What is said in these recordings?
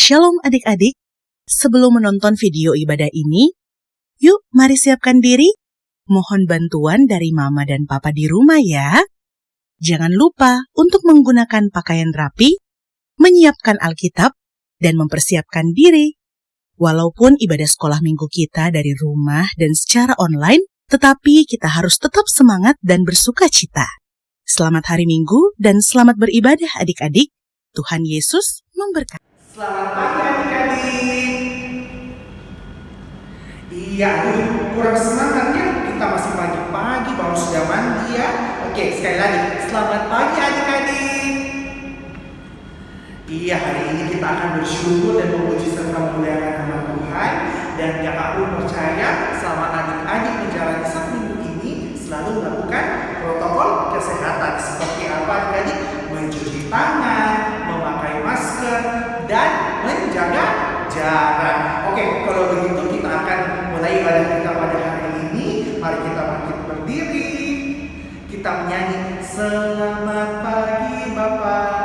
Shalom adik-adik, sebelum menonton video ibadah ini, yuk mari siapkan diri. Mohon bantuan dari mama dan papa di rumah ya. Jangan lupa untuk menggunakan pakaian rapi, menyiapkan Alkitab, dan mempersiapkan diri. Walaupun ibadah sekolah minggu kita dari rumah dan secara online, tetapi kita harus tetap semangat dan bersuka cita. Selamat hari Minggu dan selamat beribadah adik-adik. Tuhan Yesus memberkati. Selamat pagi adik-adik. Iya, kurang semangat ya. Kita masih pagi-pagi, baru sudah mandi ya. Oke, sekali lagi, selamat pagi adik-adik. Iya, hari ini kita akan bersyukur dan memuji serta memuliakan nama Tuhan. Dan kakak pun percaya selama adik-adik menjalani satu minggu ini selalu melakukan protokol kesehatan. Seperti apa adik-adik? Mencuci tangan, memakai masker, dan menjaga jarak. Oke, kalau begitu kita akan mulai ibadah kita pada hari ini. Mari kita bangkit berdiri. Kita menyanyi Selamat Pagi Bapak.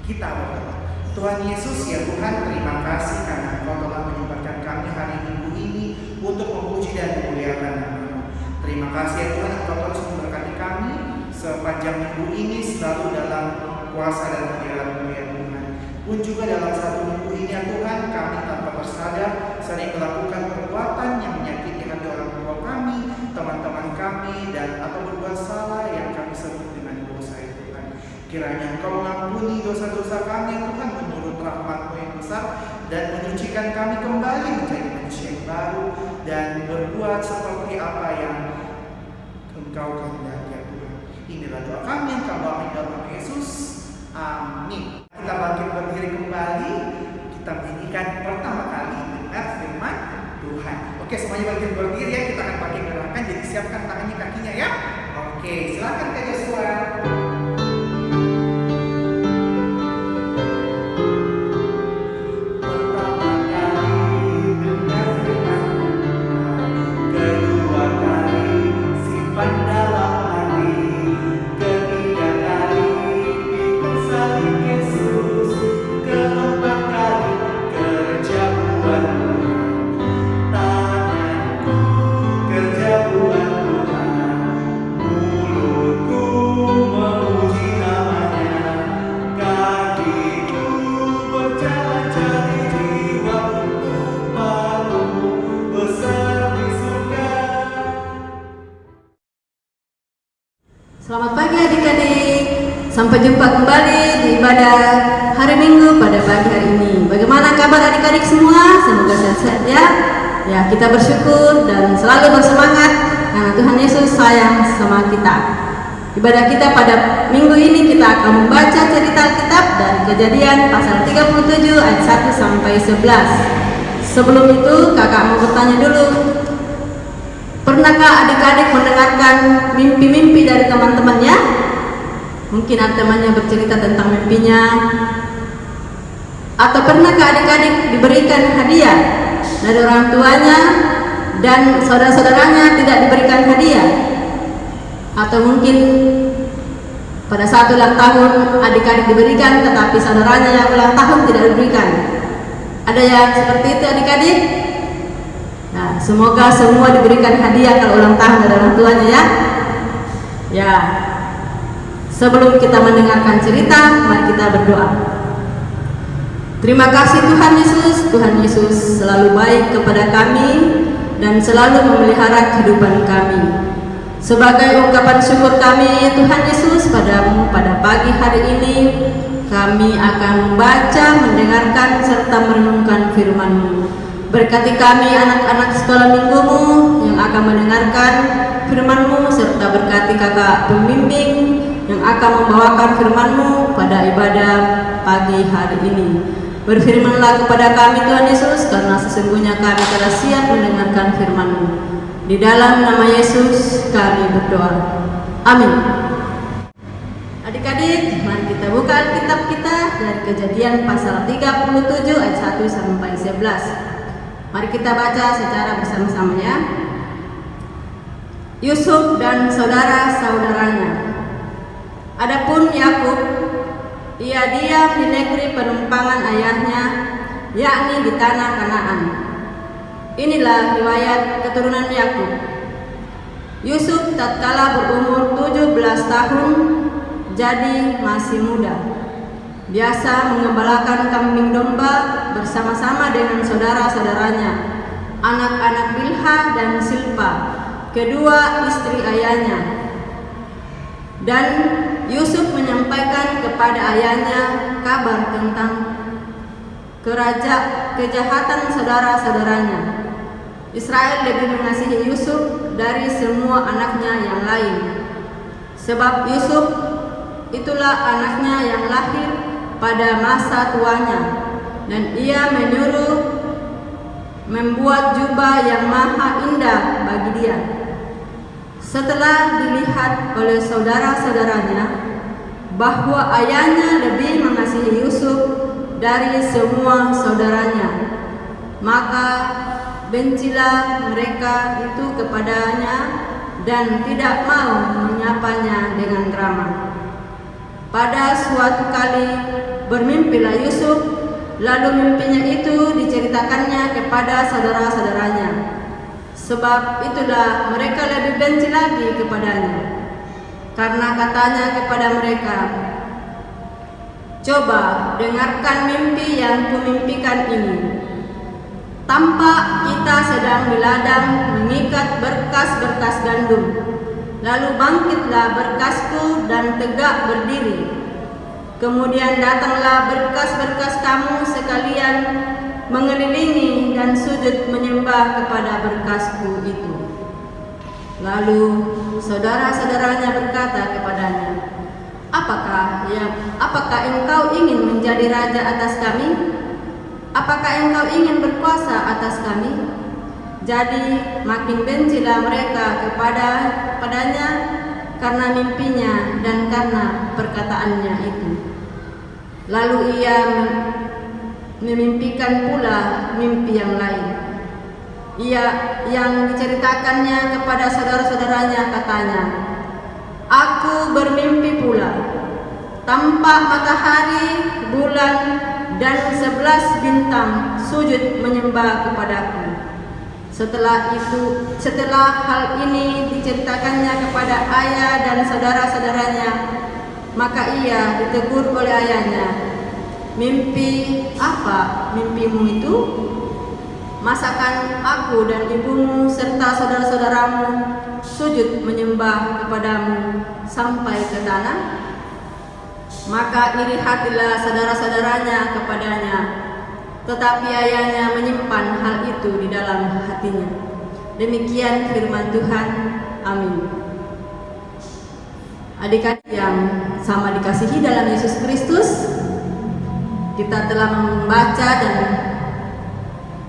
Kita berdoa. Tuhan Yesus ya Tuhan, terima kasih karena Engkau telah menyempatkan kami hari Minggu ini untuk memuji dan memuliakan nama-Mu. Terima kasih ya Tuhan, Engkau terus memberkati kami sepanjang minggu ini selalu dalam kuasa dan hadirat-Mu ya Tuhan. Pun juga dalam satu minggu ini ya Tuhan, kami tanpa tersadar sering melakukan perbuatan yang menyakiti hati orang tua kami, teman-teman kami, dan atau berbuat salah yang kami sebut dengan dosa ya Tuhan. Kiranya Engkau mengampuni dosa-dosa kami ya Tuhan menurut rahmat-Mu yang besar dan menyucikan kami kembali menjadi manusia yang baru dan berbuat seperti apa yang Engkau kehendaki ya Tuhan. Inilah doa kami yang kami bawa dalam nama Yesus. Amin. Kita bangkit berdiri kembali. Kita menyanyikan pertama kali dengar firman Tuhan. Oke, semuanya bangkit berdiri ya. Kita akan pakai gerakan, jadi siapkan tangannya kakinya ya. Oke, silakan Kak Joshua. Selamat pagi adik-adik. Sampai jumpa kembali di ibadah hari Minggu pada pagi hari ini. Bagaimana kabar adik-adik semua? Semoga sehat-sehat ya. Ya, kita bersyukur dan selalu bersemangat karena Tuhan Yesus sayang sama kita. Ibadah kita pada minggu ini kita akan membaca cerita Alkitab dari Kejadian pasal 37 ayat 1 sampai 11. Sebelum itu kakak mau bertanya dulu. Pernahkah adik-adik mendengarkan mimpi-mimpi dari teman-temannya? Mungkin temannya bercerita tentang mimpinya. Atau pernahkah adik-adik diberikan hadiah dari orang tuanya dan saudara-saudaranya tidak diberikan hadiah? Atau mungkin pada saat ulang tahun adik-adik diberikan tetapi saudaranya yang ulang tahun tidak diberikan? Ada yang seperti itu adik-adik? Nah, semoga semua diberikan hadiah kalau ulang tahun dari orang tuanya ya. Ya. Sebelum kita mendengarkan cerita, mari kita berdoa. Terima kasih Tuhan Yesus. Tuhan Yesus selalu baik kepada kami dan selalu memelihara kehidupan kami. Sebagai ungkapan syukur kami Tuhan Yesus padamu pada pagi hari ini, kami akan membaca, mendengarkan serta merenungkan firman-Mu. Berkati kami anak-anak sekolah minggumu yang akan mendengarkan firman-Mu, serta berkati kakak pembimbing yang akan membawakan firman-Mu pada ibadah pagi hari ini. Berfirmanlah kepada kami Tuhan Yesus, karena sesungguhnya kami telah siap mendengarkan firman-Mu. Di dalam nama Yesus kami berdoa. Amin. Adik-adik, mari kita buka Alkitab kita dari Kejadian pasal 37 ayat 1 sampai 11. Mari kita baca secara bersama-sama ya. Yusuf dan saudara-saudaranya. Adapun Yakub, ia diam di negeri penumpangan ayahnya, yakni di tanah Kanaan. Inilah riwayat keturunan Yakub. Yusuf tatkala berumur 17 tahun, jadi masih muda. Biasa mengembalakan kambing domba bersama-sama dengan saudara-saudaranya, anak-anak Bilha dan Silpa, kedua istri ayahnya. Dan Yusuf menyampaikan kepada ayahnya kabar tentang kejahatan saudara-saudaranya. Israel lebih mengasihi Yusuf dari semua anaknya yang lain, sebab Yusuf itulah anaknya yang lahir pada masa tuanya, dan ia menyuruh membuat jubah yang maha indah bagi dia. Setelah dilihat oleh saudara-saudaranya bahwa ayahnya lebih mengasihi Yusuf dari semua saudaranya, maka bencilah mereka itu kepadanya dan tidak mau menyapanya dengan ramah. Pada suatu kali bermimpilah Yusuf, lalu mimpinya itu diceritakannya kepada saudara-saudaranya. Sebab itulah mereka lebih benci lagi kepadanya, karena katanya kepada mereka, "Coba dengarkan mimpi yang kumimpikan ini. Tampak kita sedang di ladang mengikat berkas-berkas gandum. Lalu bangkitlah berkasku dan tegak berdiri. Kemudian datanglah berkas-berkas kamu sekalian mengelilingi dan sujud menyembah kepada berkasku itu." Lalu saudara-saudaranya berkata kepadanya, Apakah engkau ingin menjadi raja atas kami? Apakah engkau ingin berkuasa atas kami? Jadi makin bencilah mereka kepadanya karena mimpinya dan karena perkataannya itu. Lalu ia memimpikan pula mimpi yang lain. Yang diceritakannya kepada saudara-saudaranya, katanya, "Aku bermimpi pula, tampak matahari, bulan, dan 11 bintang sujud menyembah kepadaku." Setelah hal ini diceritakannya kepada ayah dan saudara-saudaranya, maka ia ditegur oleh ayahnya, "Mimpi apa mimpimu itu? Masakan aku dan ibumu serta saudara-saudaramu sujud menyembah kepadamu sampai ke tanah?" Maka iri hatilah saudara-saudaranya kepadanya, tetapi ayahnya menyimpan hal itu di dalam hatinya. Demikian firman Tuhan. Amin. Adik-adik yang sama dikasihi dalam Yesus Kristus, kita telah membaca dan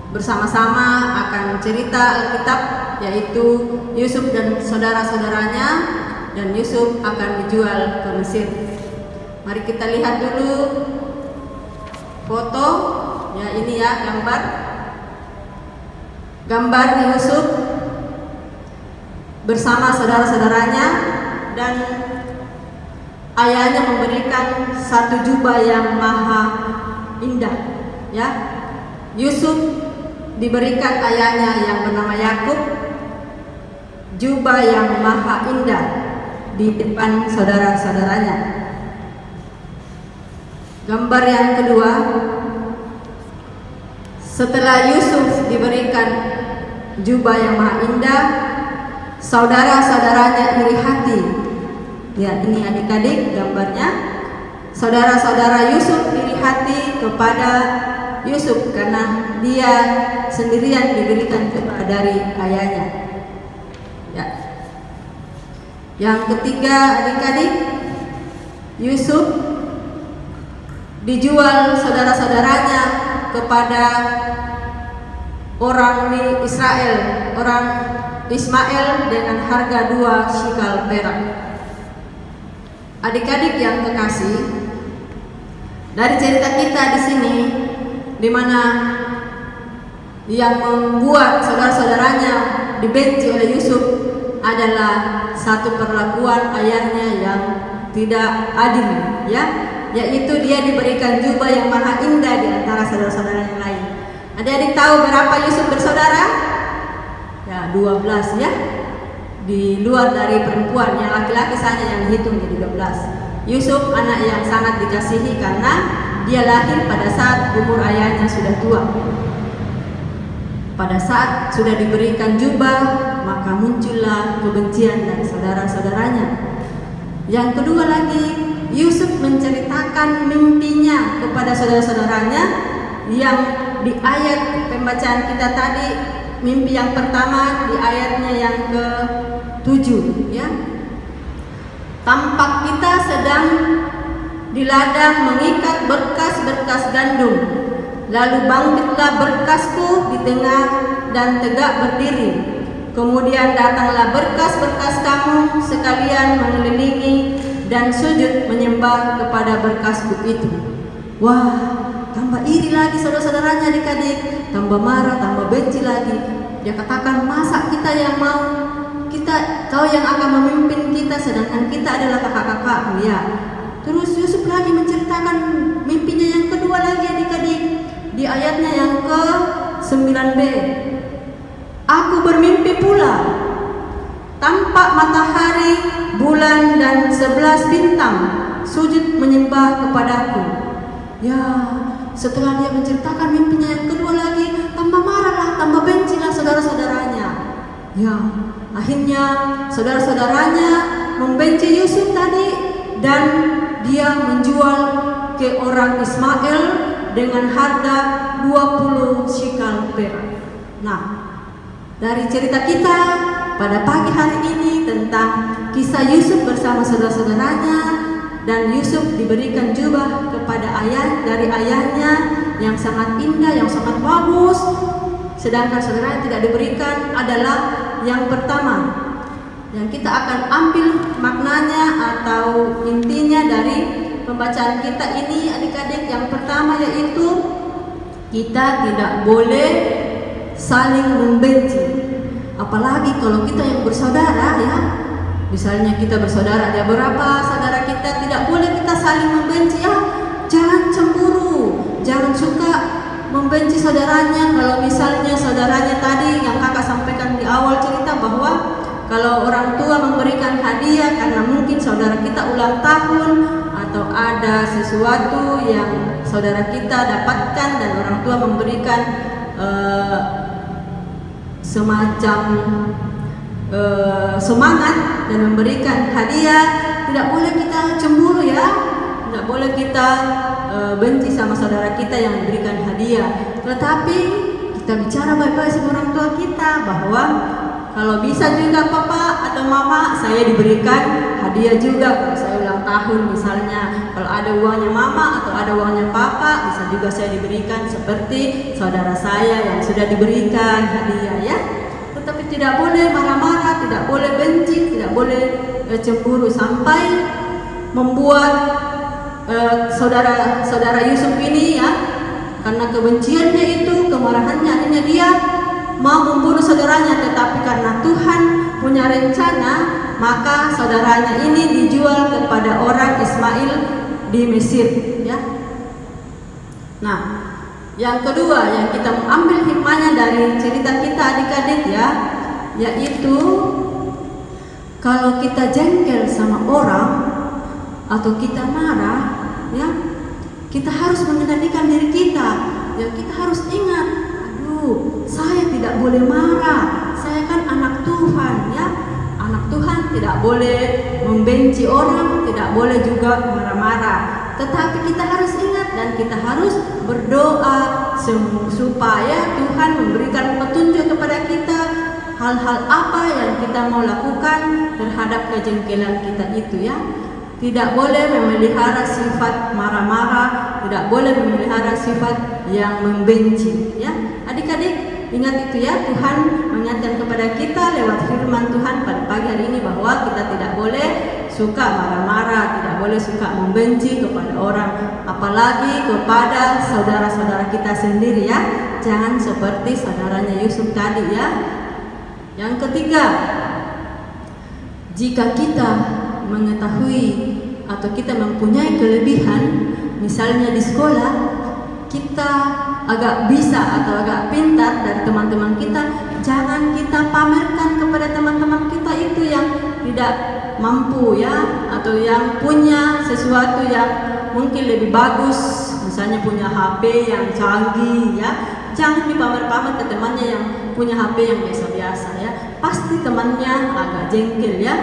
bersama-sama akan cerita Alkitab, yaitu Yusuf dan saudara-saudaranya, dan Yusuf akan dijual ke Mesir. Mari kita lihat dulu foto, ya ini ya gambar Yusuf bersama saudara-saudaranya, dan ayahnya memberikan satu jubah yang maha indah. Ya, Yusuf diberikan ayahnya yang bernama Yakub jubah yang maha indah di depan saudara-saudaranya. Gambar yang kedua, setelah Yusuf diberikan jubah yang maha indah, saudara-saudaranya iri hati. Ya, ini adik-adik gambarnya. Saudara-saudara Yusuf iri hati kepada Yusuf karena dia sendirian diberikan jubah dari ayahnya. Ya. Yang ketiga, adik-adik, Yusuf dijual saudara-saudaranya kepada orang Israel, orang Ismail dengan harga 2 shikal perak. Adik-adik yang kekasih, dari cerita kita di sini, di mana yang membuat saudara-saudaranya dibenci oleh Yusuf adalah satu perlakuan ayahnya yang tidak adil, ya, yaitu dia diberikan jubah yang maha indah di antara saudara-saudara yang lain. Adik-adik tahu berapa Yusuf bersaudara? Ya, 12 ya. Di luar dari perempuan, yang laki-laki saja yang dihitung jadi 12. Yusuf anak yang sangat dikasihi karena dia lahir pada saat umur ayahnya sudah tua. Pada saat sudah diberikan jubah, maka muncullah kebencian dari saudara-saudaranya. Yang kedua lagi, Yusuf menceritakan mimpinya kepada saudara-saudaranya yang di ayat pembacaan kita tadi, mimpi yang pertama di ayatnya yang ke-7, ya. Tampak kita sedang di ladang mengikat berkas-berkas gandum, lalu bangkitlah berkasku di tengah dan tegak berdiri. Kemudian datanglah berkas-berkas kamu sekalian mengelilingi dan sujud menyembah kepada berkasku itu. Wah, tambah iri lagi saudara-saudaranya adik-adik, tambah marah, tambah benci lagi. Dia katakan, masa kita yang mau, kau yang akan memimpin kita, sedangkan kita adalah kakak-kakakmu, ya. Terus Yusuf lagi menceritakan mimpinya yang kedua lagi adik-adik, di ayatnya yang ke-9b. Aku bermimpi pula, tampak matahari, bulan dan 11 bintang sujud menyembah kepadaku. Ya, setelah dia menceritakan mimpinya yang kedua lagi, tambah marahlah, tambah bencilah saudara-saudaranya. Ya, akhirnya saudara-saudaranya membenci Yusuf tadi dan dia menjual ke orang Ismail dengan harga 20 shikal perak. Nah, dari cerita kita pada pagi hari ini tentang kisah Yusuf bersama saudara-saudaranya, dan Yusuf diberikan jubah kepada dari ayahnya yang sangat indah, yang sangat bagus, sedangkan saudara yang tidak diberikan adalah yang pertama. Yang kita akan ambil maknanya atau intinya dari pembacaan kita ini adik-adik, yang pertama yaitu kita tidak boleh saling membenci. Apalagi kalau kita yang bersaudara, ya. Misalnya kita bersaudara, ada berapa saudara kita, tidak boleh kita saling membenci, ya. Jangan cemburu, jangan suka membenci saudaranya. Kalau misalnya saudaranya tadi yang kakak sampaikan di awal cerita bahwa kalau orang tua memberikan hadiah karena mungkin saudara kita ulang tahun atau ada sesuatu yang saudara kita dapatkan dan orang tua memberikan semacam semangat dan memberikan hadiah, tidak boleh kita cemburu, ya. Tidak boleh kita benci sama saudara kita yang memberikan hadiah. Tetapi kita bicara baik-baik sama orang tua kita bahwa kalau bisa juga papa atau mama, saya diberikan hadiah juga kalau saya ulang tahun misalnya. Kalau ada uangnya mama atau ada uangnya papa, bisa juga saya diberikan seperti saudara saya yang sudah diberikan hadiah, ya. Tetapi tidak boleh marah-marah, tidak boleh benci, tidak boleh cemburu sampai membuat saudara Yusuf ini, ya, karena kebenciannya itu, kemarahannya, akhirnya dia mau membunuh saudaranya. Tetapi karena Tuhan punya rencana, maka saudaranya ini dijual kepada orang Ismail di Mesir, ya. Nah, Yang kedua yang kita ambil hikmahnya dari cerita kita adik-adik ya, yaitu kalau kita jengkel sama orang atau kita marah ya, kita harus mengendalikan diri kita. Ya, kita harus ingat, aduh, saya tidak boleh marah. Saya kan anak Tuhan ya. Anak Tuhan tidak boleh membenci orang, tidak boleh juga marah-marah. Tetapi kita harus ingat dan kita harus berdoa supaya Tuhan memberikan petunjuk kepada kita hal-hal apa yang kita mau lakukan terhadap kejengkelan kita itu ya. Tidak boleh memelihara sifat marah-marah, tidak boleh memelihara sifat yang membenci ya. Adik-adik ingat itu ya, Tuhan mengingatkan kepada kita lewat firman Tuhan pada pagi hari ini bahwa kita tidak boleh suka marah-marah, tidak boleh suka membenci kepada orang, apalagi kepada saudara-saudara kita sendiri ya. Jangan seperti saudaranya Yusuf tadi ya. Yang ketiga, jika kita mengetahui atau kita mempunyai kelebihan, misalnya di sekolah kita agak bisa atau agak pintar dari teman-teman kita, jangan kita pamerkan kepada teman-teman kita itu yang tidak mampu ya, atau yang punya sesuatu yang mungkin lebih bagus, misalnya punya HP yang canggih ya. Jangan dipamer-pamer ke temannya yang punya HP yang biasa-biasa ya. Pasti temannya agak jengkel ya,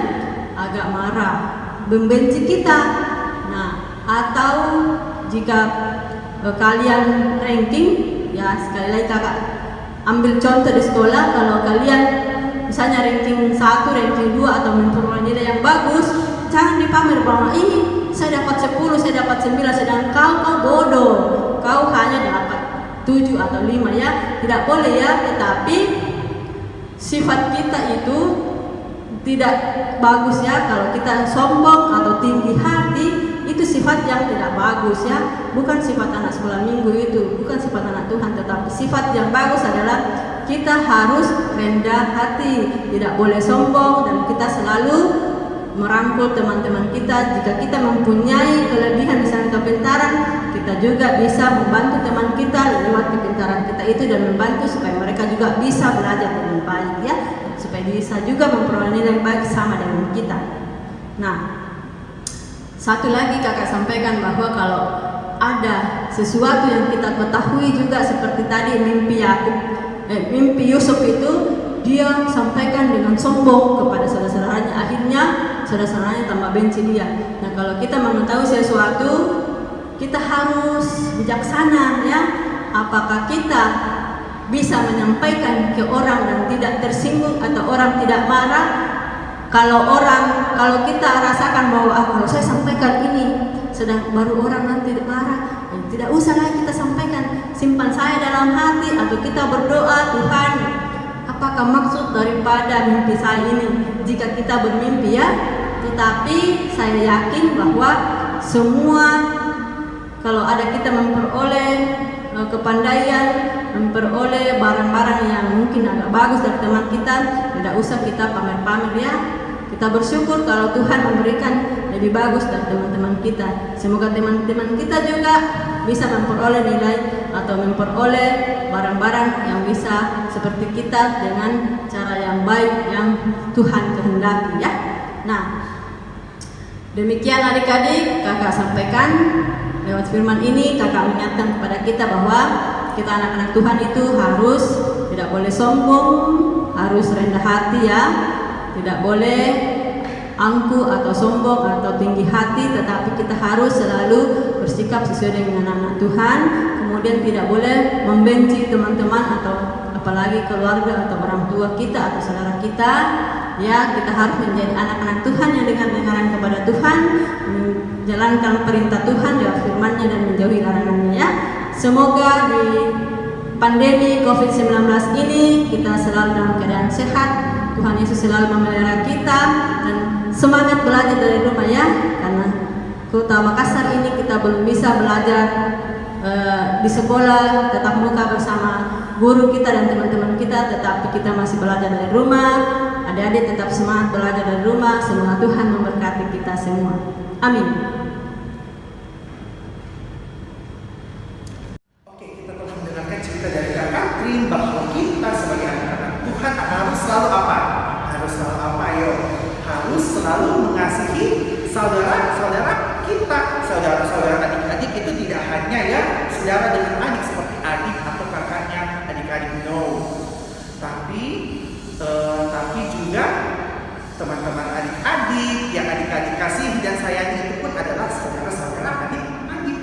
agak marah, membenci kita. Nah, atau jika kalian ranking ya, sekali lagi kakak ambil contoh di sekolah, kalau kalian misalnya ranking 1, ranking 2 atau memperoleh nilai yang bagus, jangan dipamer bahwa ini saya dapat 10, saya dapat 9, sedangkan kau bodoh, kau hanya dapat 7 atau 5 ya. Tidak boleh ya. Tetapi sifat kita itu tidak bagus ya. Kalau kita sombong atau tinggi hati, itu sifat yang tidak bagus ya. Bukan sifat anak sekolah minggu itu, bukan sifat anak Tuhan. Tetapi sifat yang bagus adalah kita harus rendah hati, tidak boleh sombong, dan kita selalu merangkul teman-teman kita. Jika kita mempunyai kelebihan misalnya kepintaran, kita juga bisa membantu teman kita lewat kepintaran kita itu dan membantu supaya mereka juga bisa belajar dengan baik ya, supaya bisa juga memperoleh nilai baik sama dengan kita. Nah, satu lagi kakak sampaikan bahwa kalau ada sesuatu yang kita ketahui juga seperti tadi mimpi Yusuf itu, dia sampaikan dengan sombong kepada saudara-saudaranya, akhirnya saudara-saudaranya tambah benci dia. Nah, kalau kita mengetahui sesuatu, kita harus bijaksana ya. Apakah kita bisa menyampaikan ke orang dan tidak tersinggung atau orang tidak marah? Kalau kita rasakan bahwa kalau saya sampaikan ini sedang baru orang nanti marah, tidak usah lagi kita sampaikan, simpan saya dalam hati, atau kita berdoa, Tuhan, apakah maksud daripada mimpi saya ini? Jika kita bermimpi ya, tetapi saya yakin bahwa semua, kalau ada kita memperoleh kepandaian, memperoleh barang-barang yang mungkin agak bagus dari teman kita, tidak usah kita pamer-pamer ya. Kita bersyukur kalau Tuhan memberikan lebih bagus dari teman-teman kita. Semoga teman-teman kita juga bisa memperoleh nilai atau memperoleh barang-barang yang bisa seperti kita dengan cara yang baik yang Tuhan kehendaki ya. Nah, demikian adik-adik kakak sampaikan lewat firman ini. Kakak mengingatkan kepada kita bahwa kita anak-anak Tuhan itu harus tidak boleh sombong, harus rendah hati ya. Tidak boleh angkuh atau sombong atau tinggi hati, tetapi kita harus selalu bersikap sesuai dengan anak Tuhan. Kemudian tidak boleh membenci teman-teman atau apalagi keluarga atau orang tua kita atau saudara kita. Ya, kita harus menjadi anak-anak Tuhan yang dengan mengarah kepada Tuhan, menjalankan perintah Tuhan lewat firman-Nya dan menjauhi larangan-Nya ya. Semoga di pandemi COVID-19 ini kita selalu dalam keadaan sehat. Tuhan Yesus selalu memelihara kita dan semangat belajar dari rumah ya, karena Kota Makassar ini kita belum bisa belajar di sekolah tatap muka bersama guru kita dan teman-teman kita, tetapi kita masih belajar dari rumah. Adik-adik tetap semangat belajar dari rumah. Semoga Tuhan memberkati kita semua. Amin. Oke, kita telah mendengar selalu mengasihi saudara-saudara kita. Saudara-saudara adik-adik itu tidak hanya ya saudara dengan adik seperti adik atau kakaknya adik-adik, no. Tapi juga teman-teman adik-adik yang adik-adik kasihi dan sayangi itu pun adalah saudara-saudara adik-adik.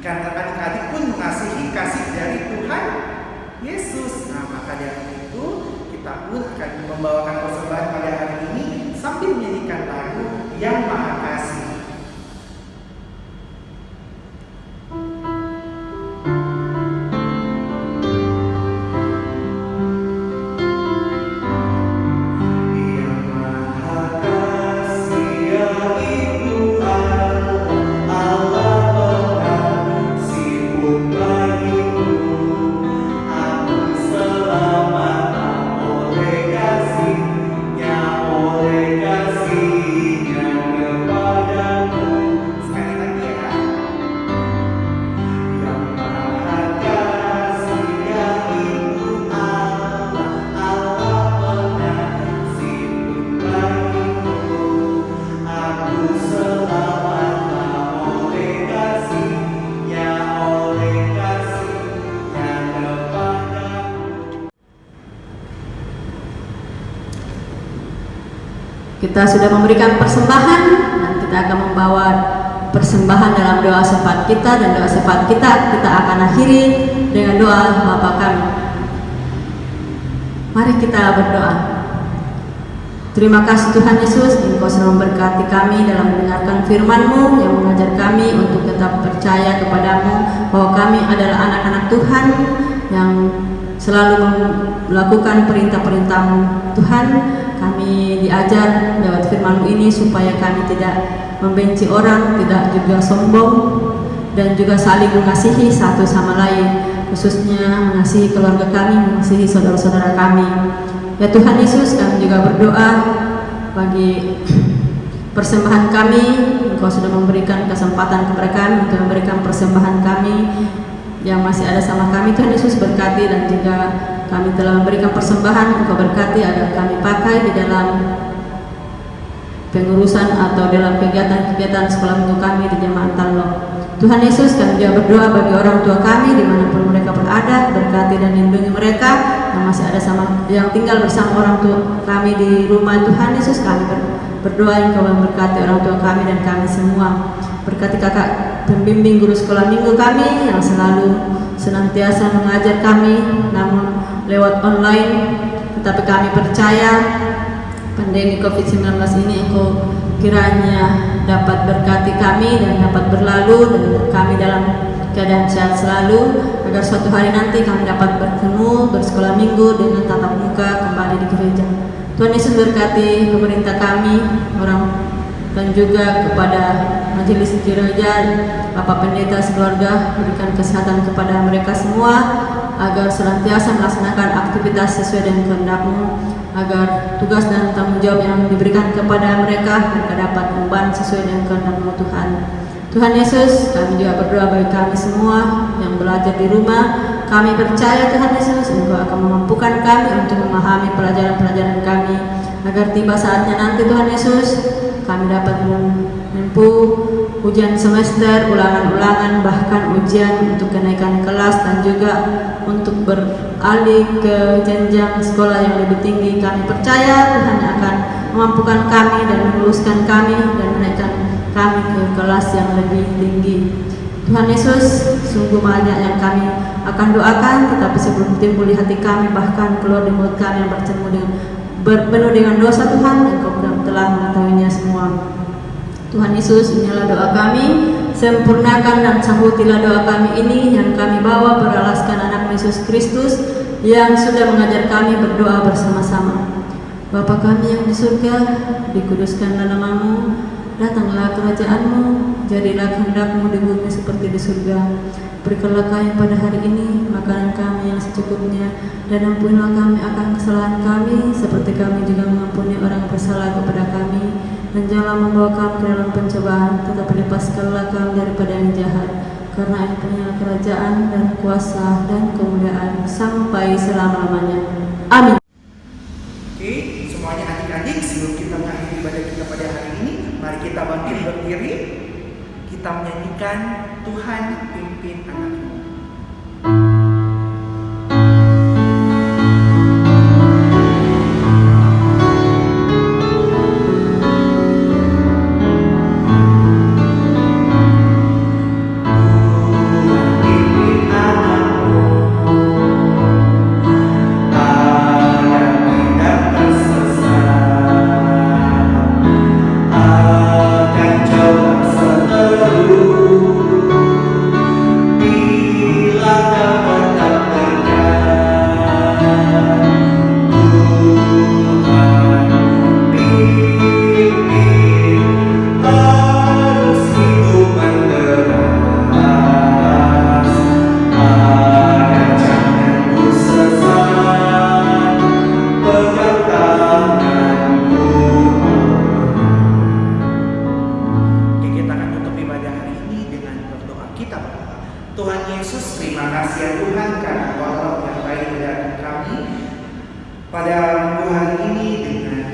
Karena adik-adik pun mengasihi kasih dari Tuhan Yesus. Nah, maka dari itu kita pun akan membawakan persembahan pada hari ini sambil menyanyikan lagu Yang Maha Kasih. Kita sudah memberikan persembahan dan kita akan membawa persembahan dalam doa syafaat kita, dan doa syafaat kita akan akhiri dengan doa Bapa kami. Mari kita berdoa. Terima kasih Tuhan Yesus, Engkau selalu memberkati kami dalam mendengarkan firman-Mu yang mengajar kami untuk tetap percaya kepadamu bahwa kami adalah anak-anak Tuhan yang selalu melakukan perintah-perintah-Mu. Tuhan, kami diajar lewat firman-Mu ini supaya kami tidak membenci orang, tidak juga sombong, dan juga saling mengasihi satu sama lain, khususnya mengasihi keluarga kami, mengasihi saudara-saudara kami. Ya Tuhan Yesus, kami juga berdoa bagi persembahan kami. Engkau sudah memberikan kesempatan kepada kami untuk memberikan persembahan kami yang masih ada sama kami. Tuhan Yesus berkati, dan juga kami telah memberikan persembahan, Engkau berkati agar kami pakai di dalam pengurusan atau dalam kegiatan-kegiatan sekolah minggu kami di Jemaat Talok. Tuhan Yesus, kami juga berdoa bagi orang tua kami dimanapun mereka berada, berkati dan lindungi mereka yang masih ada yang tinggal bersama orang tua kami di rumah. Tuhan Yesus, kami berdoa Engkau memberkati orang tua kami dan kami semua. Berkati kakak pembimbing guru sekolah minggu kami yang selalu senantiasa mengajar kami namun lewat online, tetapi kami percaya pandemi COVID-19 ini Engkau kiranya dapat berkati kami dan dapat berlalu, dan kami dalam keadaan sehat selalu, agar suatu hari nanti kami dapat bertemu bersekolah minggu dengan tatap muka kembali di gereja. Tuhan Yesus berkati pemerintah kami, dan juga kepada majelis gereja, Bapak Pendeta sekeluarga, berikan kesehatan kepada mereka semua agar senantiasa melaksanakan aktivitas sesuai dengan kehendak-Mu, agar tugas dan tanggung jawab yang diberikan kepada mereka dapat memban sesuai dengan kehendak-Mu Tuhan. Tuhan Yesus, kami juga berdoa bagi kami semua yang belajar di rumah. Kami percaya Tuhan Yesus, Engkau akan memampukan kami untuk memahami pelajaran-pelajaran kami, agar tiba saatnya nanti Tuhan Yesus kami dapat menempuh ujian semester, ulangan-ulangan, bahkan ujian untuk kenaikan kelas, dan juga untuk beralih ke jenjang sekolah yang lebih tinggi. Kami percaya Tuhan akan memampukan kami dan meluluskan kami dan menaikkan kami ke kelas yang lebih tinggi. Tuhan Yesus, sungguh banyak yang kami akan doakan, tetapi sebelum timbul di hati kami, bahkan keluar di mulut kami yang berpenuh dengan dosa, Tuhan, Engkau telah mengetahuinya semua. Tuhan Yesus, inilah doa kami, sempurnakan dan sahutilah doa kami ini yang kami bawa beralaskan anak Yesus Kristus yang sudah mengajar kami berdoa bersama-sama. Bapa kami yang di surga, dikuduskanlah nama-Mu, datanglah kerajaan-Mu, jadilah kehendak-Mu di bumi seperti di surga. Berikanlah kami pada hari ini makanan kami yang secukupnya, dan ampunilah kami akan kesalahan kami seperti kami juga mengampuni orang yang bersalah kepada kami, dan janganlah membawa kami ke dalam pencobaan, tetapi lepaskanlah kami daripada yang jahat, karena Engkau kerajaan dan kuasa dan kemuliaan sampai selama-lamanya. Amin. Oke, semuanya adik-adik, sebelum kita mengakhiri ibadah kita pada hari kita menyanyikan Tuhan pimpin anakmu. Tuhan Yesus, terima kasih ya Tuhan karena Kau telah menyertai kedatangan kami pada minggu hari ini dengan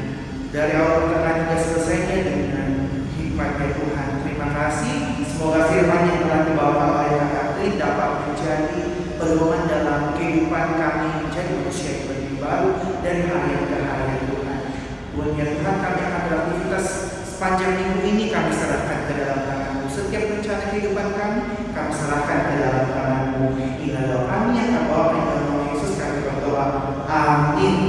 dari awal pertengahan hingga selesainya dengan hikmat-Nya Tuhan. Terima kasih. Semoga firman yang telah dibawakan oleh Kak Katrin dapat menjadi pedoman dalam kehidupan kami menjadi manusia yang lebih baru dari hari ke hari Tuhan. Tuhan ya Tuhan, kami akan beraktivitas sepanjang minggu ini kami serahkan ke dalam tangan-Mu. Setiap rencana kehidupan kami serahkan ke dalam tangan-Mu. Inilah doa kami yang kami bawa di dalam nama Yesus, kami berdoa. Amin.